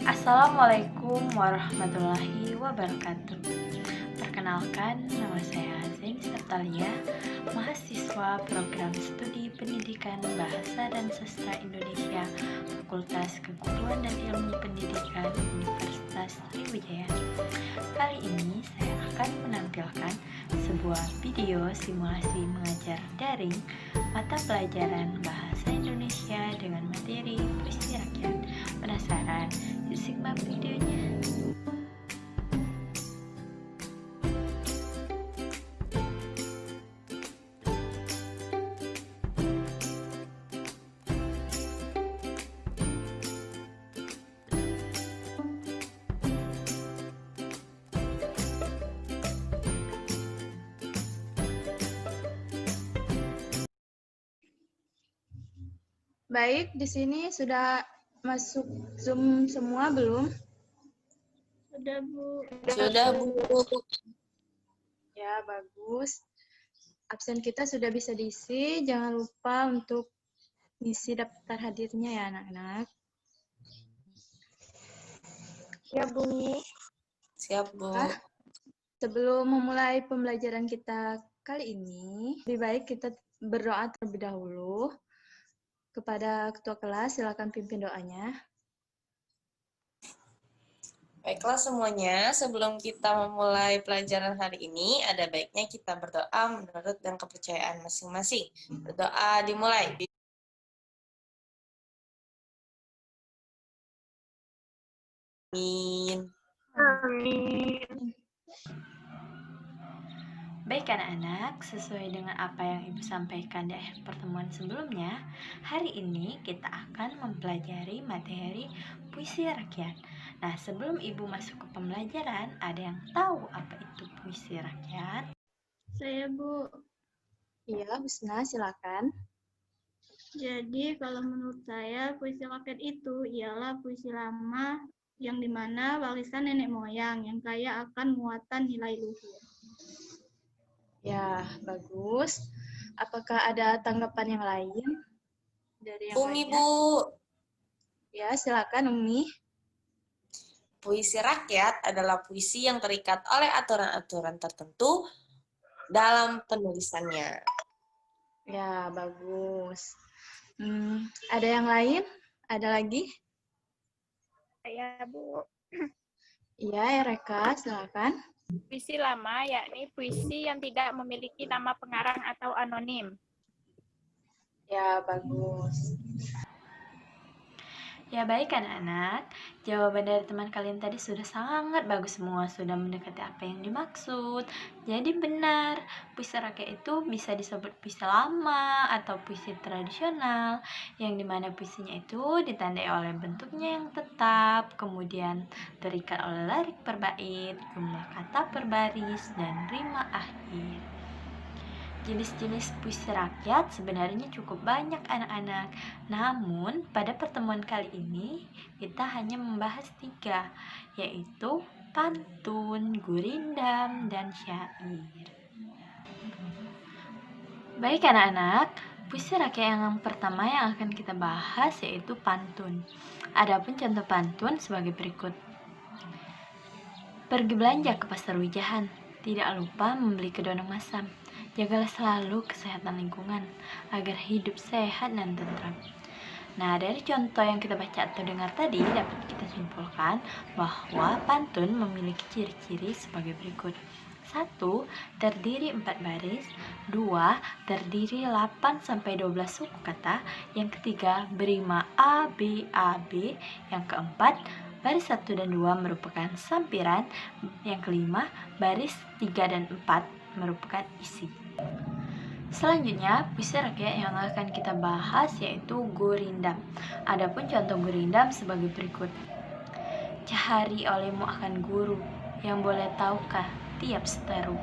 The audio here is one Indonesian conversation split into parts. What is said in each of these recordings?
Assalamualaikum warahmatullahi wabarakatuh. Perkenalkan, nama saya Zaini Septalia, mahasiswa program studi pendidikan Bahasa dan Sastra Indonesia, Fakultas Keguruan dan Ilmu Pendidikan Universitas Sriwijaya. Kali ini saya akan menampilkan sebuah video simulasi mengajar daring mata pelajaran Bahasa Indonesia dengan materi puisi rakyat. Penasaran? Yuk simak videonya. Baik, di sini sudah masuk Zoom semua belum? Sudah, Bu. Sudah, Bu. Ya, bagus. Absen kita sudah bisa diisi. Jangan lupa untuk isi daftar hadirnya ya, anak-anak. Siap, Bu. Siap, Bu. Sebelum memulai pembelajaran kita kali ini, lebih baik kita berdoa terlebih dahulu. Kepada ketua kelas, silakan pimpin doanya. Baiklah semuanya, sebelum kita memulai pelajaran hari ini, ada baiknya kita berdoa menurut dan kepercayaan masing-masing. Berdoa dimulai. Amin. Amin. Baik anak-anak, sesuai dengan apa yang Ibu sampaikan di akhir pertemuan sebelumnya, hari ini kita akan mempelajari materi puisi rakyat. Nah, sebelum Ibu masuk ke pembelajaran, ada yang tahu apa itu puisi rakyat? Saya, Bu. Iya, Husna, silakan. Jadi, kalau menurut saya, puisi rakyat itu ialah puisi lama yang dimana warisan nenek moyang yang kaya akan muatan nilai luhur. Ya, bagus. Apakah ada tanggapan yang lain dari yang Umi, lainnya? Bu. Ya, silakan Umi. Puisi rakyat adalah puisi yang terikat oleh aturan-aturan tertentu dalam penulisannya. Ya, bagus. Ada yang lain? Ada lagi? Saya, Bu. Iya, Ereka, silakan. Puisi lama yakni puisi yang tidak memiliki nama pengarang atau anonim. Ya, bagus. Ya baik anak-anak, jawaban dari teman kalian tadi sudah sangat bagus semua, sudah mendekati apa yang dimaksud. Jadi benar, puisi rakyat itu bisa disebut puisi lama atau puisi tradisional, yang dimana puisinya itu ditandai oleh bentuknya yang tetap, kemudian terikat oleh lirik per bait, jumlah kata per baris, dan rima akhir. Jenis-jenis puisi rakyat sebenarnya cukup banyak anak-anak. Namun, pada pertemuan kali ini, kita hanya membahas 3, yaitu pantun, gurindam, dan syair. Baik anak-anak, puisi rakyat yang pertama yang akan kita bahas yaitu pantun. Adapun contoh pantun sebagai berikut. Pergi belanja ke pasar Wijahan, tidak lupa membeli kedondong masam. Jagalah selalu kesehatan lingkungan, agar hidup sehat dan tentram. Nah, dari contoh yang kita baca atau dengar tadi, dapat kita simpulkan bahwa pantun memiliki ciri-ciri sebagai berikut. 1. Terdiri 4 baris. 2. Terdiri 8-12 suku kata. Yang ketiga, berima A, B, A, B. Yang keempat, baris 1 dan 2 merupakan sampiran. Yang kelima, baris 3 dan 4 merupakan isi. Selanjutnya, puisi rakyat yang akan kita bahas yaitu gurindam. Adapun contoh gurindam sebagai berikut. Cahari olehmu akan guru, yang boleh tahukah tiap seteru.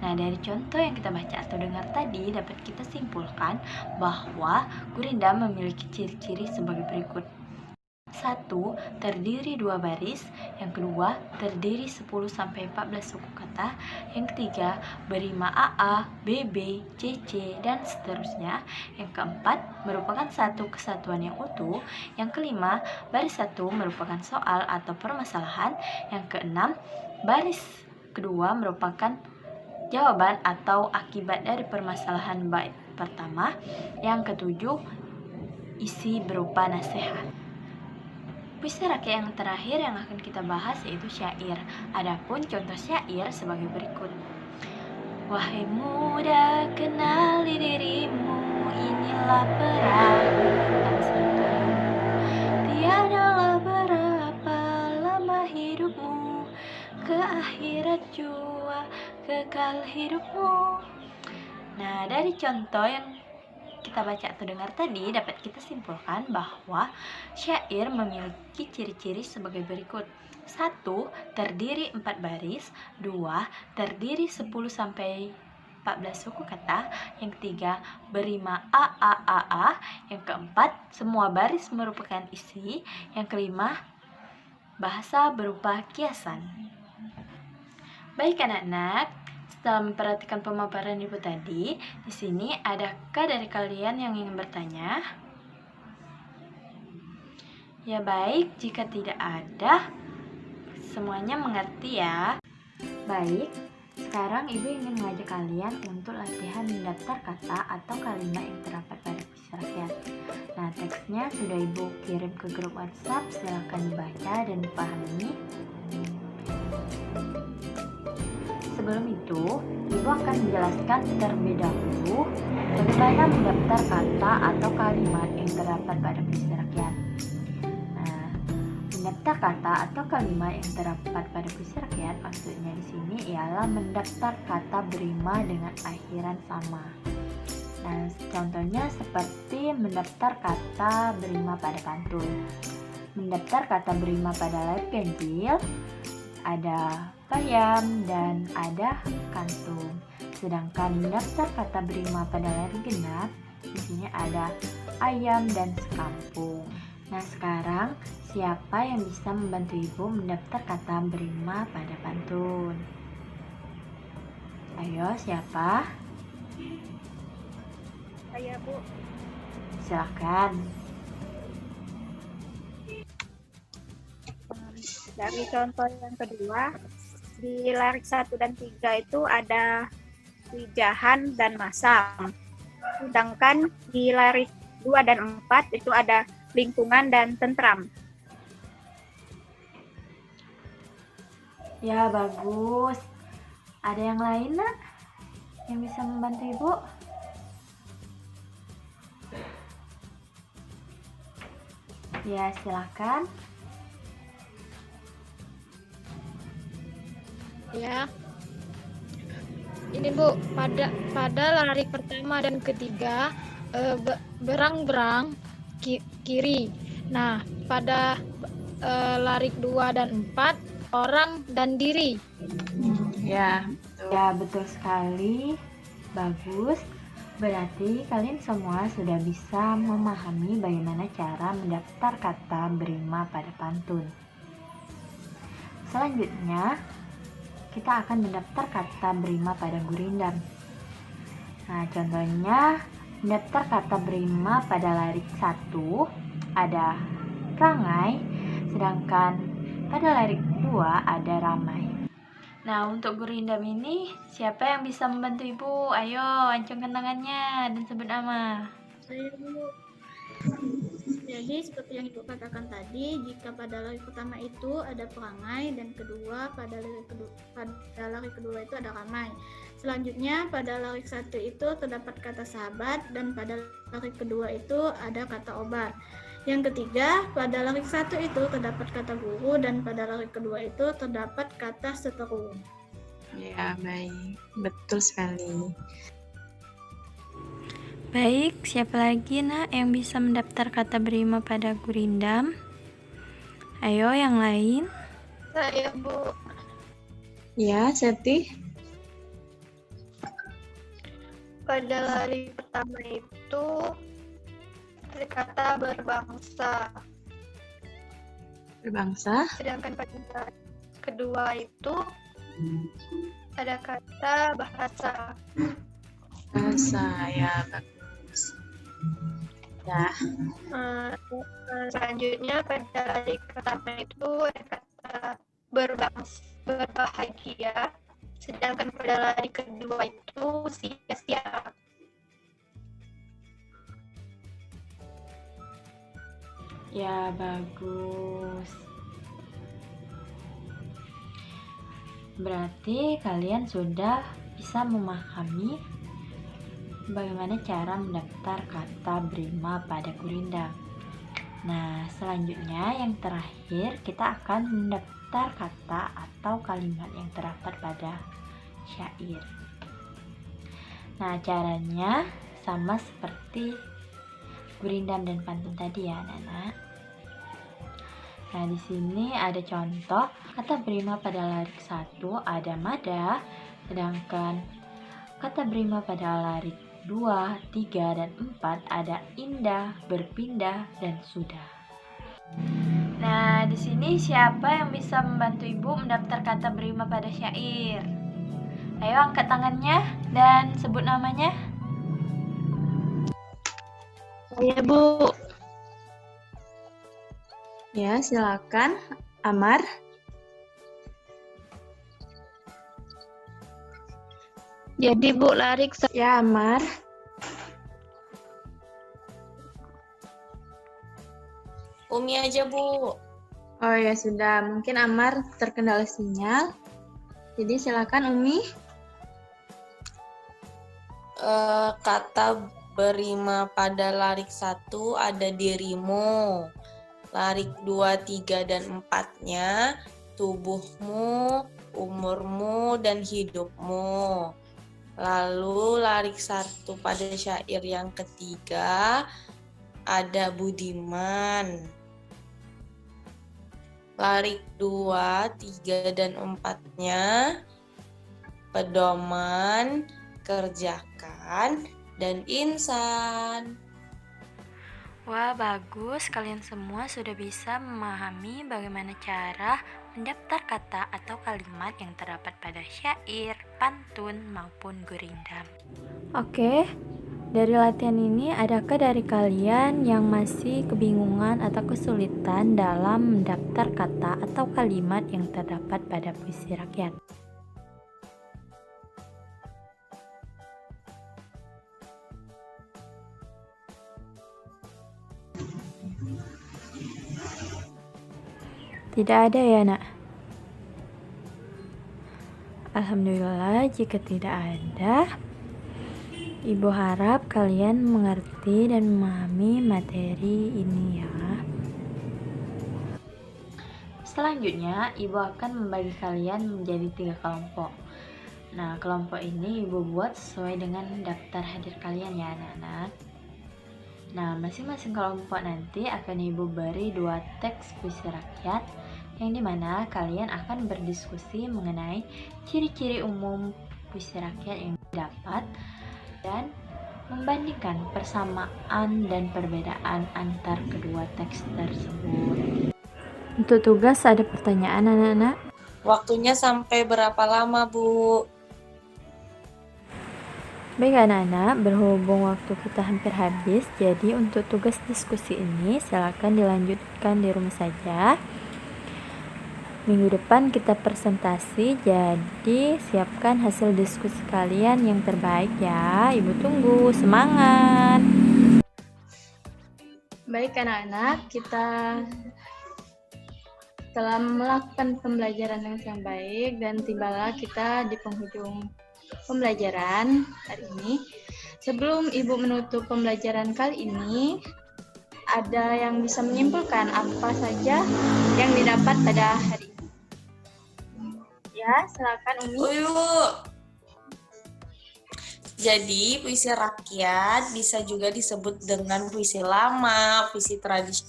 Nah, dari contoh yang kita baca atau dengar tadi dapat kita simpulkan bahwa gurindam memiliki ciri-ciri sebagai berikut. Satu, terdiri 2 baris. Yang kedua, terdiri 10-14 suku kata. Yang ketiga, berima AA, BB, CC, dan seterusnya. Yang keempat, merupakan satu kesatuan yang utuh. Yang kelima, baris satu merupakan soal atau permasalahan. Yang keenam, baris kedua merupakan jawaban atau akibat dari permasalahan bait pertama. Yang ketujuh, isi berupa nasihat. Puisi rakyat yang terakhir yang akan kita bahas yaitu syair. Adapun contoh syair sebagai berikut. Wahai muda, kenali dirimu, inilah perahu dan sentuhmu. Tiadalah berapa lama hidupmu, ke akhirat jua kekal hidupmu. Nah, dari contoh yang kita baca atau dengar tadi dapat kita simpulkan bahwa syair memiliki ciri-ciri sebagai berikut. 1. Terdiri 4 baris. 2. Terdiri 10-14 suku kata. Yang ketiga, berima A. Yang keempat, semua baris merupakan isi. Yang kelima, bahasa berupa kiasan. Baik anak-anak, setelah memperhatikan pemaparan Ibu tadi, di sini adakah dari kalian yang ingin bertanya? Ya baik, jika tidak ada, semuanya mengerti ya. Baik, sekarang Ibu ingin mengajak kalian untuk latihan mendaftar kata atau kalimat yang terdapat pada puisi rakyat. Nah, teksnya sudah Ibu kirim ke grup WhatsApp, silakan dibaca dan dipahami. Sebelum itu, Ibu akan menjelaskan terlebih dahulu bagaimana mendaftar kata atau kalimat yang terdapat pada puisi rakyat. Nah, mendaftar kata atau kalimat yang terdapat pada puisi rakyat maksudnya di sini ialah mendaftar kata berima dengan akhiran sama. Nah, contohnya seperti mendaftar kata berima pada pantun. Mendaftar kata berima pada layar ganjil, ada payam dan ada kantung. Sedangkan mendaftar kata berima pada layar genap, di sini ada ayam dan sekampung. Nah, sekarang siapa yang bisa membantu Ibu mendaftar kata berima pada pantun? Ayo, siapa? Saya Bu. Silakan. Dari contoh yang kedua, di lirik 1 dan 3 itu ada wijahan dan masam. Sedangkan di lirik 2 dan 4 itu ada lingkungan dan tentram. Ya, bagus. Ada yang lain, Nak? Yang bisa membantu Ibu? Ya, silakan. Ya, ini Bu, pada larik pertama dan ketiga berang-berang kiri. Nah, pada larik 2 dan 4 orang dan diri. Ya, Ya, betul sekali. Bagus. Berarti kalian semua sudah bisa memahami bagaimana cara mendaftar kata berima pada pantun. Selanjutnya, kita akan mendaftar kata berima pada gurindam. Nah, contohnya mendaftar kata berima pada larik 1 ada rangai, sedangkan pada larik 2 ada ramai. Nah, untuk gurindam ini siapa yang bisa membantu Ibu? Ayo, acungkan tangannya dan sebut nama. Saya Bu. Jadi seperti yang Ibu katakan tadi, jika pada larik pertama itu ada perangai dan kedua pada larik kedua itu ada ramai. Selanjutnya pada larik 1 itu terdapat kata sahabat dan pada larik kedua itu ada kata obat. Yang ketiga, pada larik 1 itu terdapat kata guru dan pada larik kedua itu terdapat kata seteru. ya baik, betul sekali. Baik, siapa lagi Nak yang bisa mendaftar kata berima pada gurindam? Ayo yang lain. Saya Bu. Ya, Seti. Pada larik pertama itu kata berbangsa. berbangsa. Sedangkan pada lari kedua itu ada kata bahasa. Bahasa, ya bagus. Ya, Selanjutnya pada lari pertama itu ada kata berbahagia. Sedangkan pada lari kedua itu sia-sia. Ya, bagus. Berarti kalian sudah bisa memahami bagaimana cara mendaftar kata berima pada gurindam. Nah, selanjutnya yang terakhir kita akan mendaftar kata atau kalimat yang terdapat pada syair. Nah, caranya sama seperti gurindam dan pantun tadi ya, anak-anak. Nah, di sini ada contoh kata berima pada larik 1 ada mada, sedangkan kata berima pada larik 2, 3, dan 4 ada indah, berpindah, dan sudah. Nah, di sini siapa yang bisa membantu Ibu mendaftar kata berima pada syair? Ayo angkat tangannya dan sebut namanya. Saya, Bu. ya silakan. Amar. Jadi, Bu, larik Ya, Amar. Umi aja, Bu. Oh ya sudah, mungkin Amar terkendala sinyal. Jadi silakan Umi. Kata berima pada larik 1 ada dirimu. Larik 2, 3, dan 4-nya tubuhmu, umurmu, dan hidupmu. Lalu larik 1 pada syair yang ketiga ada budiman. Larik 2, 3, dan 4-nya pedoman, kerjakan, dan insan. Wah, bagus. Kalian semua sudah bisa memahami bagaimana cara mendaftar kata atau kalimat yang terdapat pada syair, pantun, maupun gurindam. Oke, dari latihan ini adakah dari kalian yang masih kebingungan atau kesulitan dalam mendaftar kata atau kalimat yang terdapat pada puisi rakyat? Tidak ada ya, Nak? Alhamdulillah, jika tidak ada, Ibu harap kalian mengerti dan memahami materi ini ya. Selanjutnya, Ibu akan membagi kalian menjadi 3 kelompok. Nah, kelompok ini Ibu buat sesuai dengan daftar hadir kalian ya, anak-anak. Nah, masing-masing kelompok nanti akan Ibu beri 2 teks puisi rakyat, yang dimana kalian akan berdiskusi mengenai ciri-ciri umum puisi rakyat yang didapat dan membandingkan persamaan dan perbedaan antar kedua teks tersebut. Untuk tugas ada pertanyaan, anak-anak? Waktunya sampai berapa lama, Bu? Baik anak-anak, berhubung waktu kita hampir habis, jadi untuk tugas diskusi ini silakan dilanjutkan di rumah saja. Minggu depan kita presentasi, jadi siapkan hasil diskusi kalian yang terbaik ya. Ibu tunggu, semangat! Baik anak-anak, kita telah melakukan pembelajaran yang sangat baik dan tibalah kita di penghujung pembelajaran hari ini. Sebelum Ibu menutup pembelajaran kali ini, ada yang bisa menyimpulkan apa saja yang didapat pada hari ini? Ya, silakan Umi. Bu. Jadi, puisi rakyat bisa juga disebut dengan puisi lama, puisi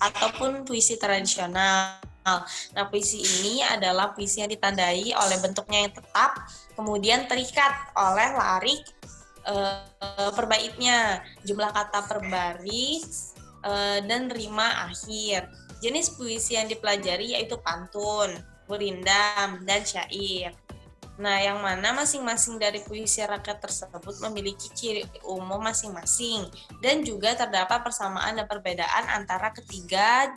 ataupun puisi tradisional. Nah, puisi ini adalah puisi yang ditandai oleh bentuknya yang tetap, kemudian terikat oleh larik per baitnya, jumlah kata per baris, dan rima akhir. Jenis puisi yang dipelajari yaitu pantun, gurindam, dan syair. Nah, yang mana masing-masing dari puisi rakyat tersebut memiliki ciri umum masing-masing dan juga terdapat persamaan dan perbedaan antara ketiga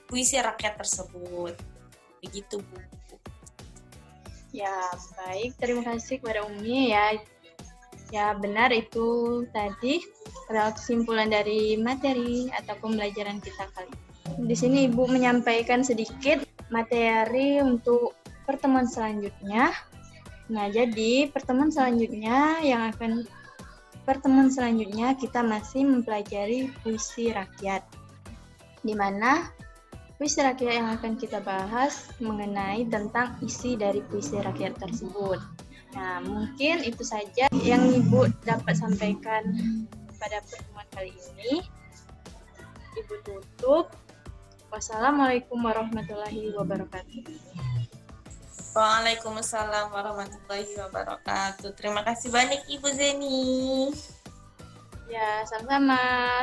puisi rakyat tersebut. Begitu, Bu. Ya, baik. Terima kasih kepada Umi ya. Ya, benar itu tadi adalah kesimpulan dari materi atau pembelajaran kita kali ini. Di sini Ibu menyampaikan sedikit materi untuk pertemuan selanjutnya. Nah, jadi pertemuan selanjutnya kita masih mempelajari puisi rakyat. Di mana puisi rakyat yang akan kita bahas mengenai tentang isi dari puisi rakyat tersebut. Nah, mungkin itu saja yang Ibu dapat sampaikan pada pertemuan kali ini. Ibu tutup. Wassalamualaikum warahmatullahi wabarakatuh. Waalaikumsalam warahmatullahi wabarakatuh. Terima kasih banyak Ibu Zeni. Ya, sama-sama.